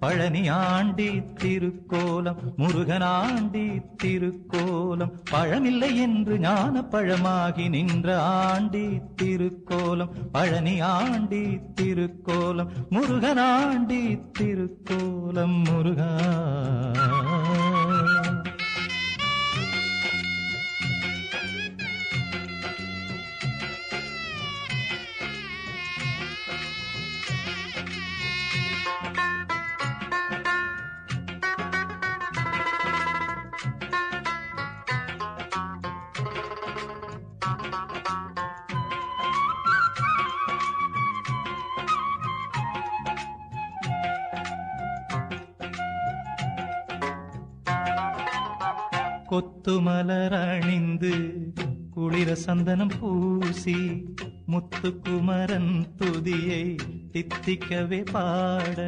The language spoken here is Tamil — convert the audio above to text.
பழனி ஆண்டி திருக்கோலம் முருகனாண்டி திருக்கோலம் பழமில்லை என்று ஞான பழமாகி நின்ற ஆண்டி திருக்கோலம் பழனி ஆண்டி திருக்கோலம் முருகனாண்டி திருக்கோலம் முருகா. கொத்து மலர் அணிந்து குளிர சந்தனம் பூசி முத்துக்குமரன் துதியை தித்திக்கவே பாட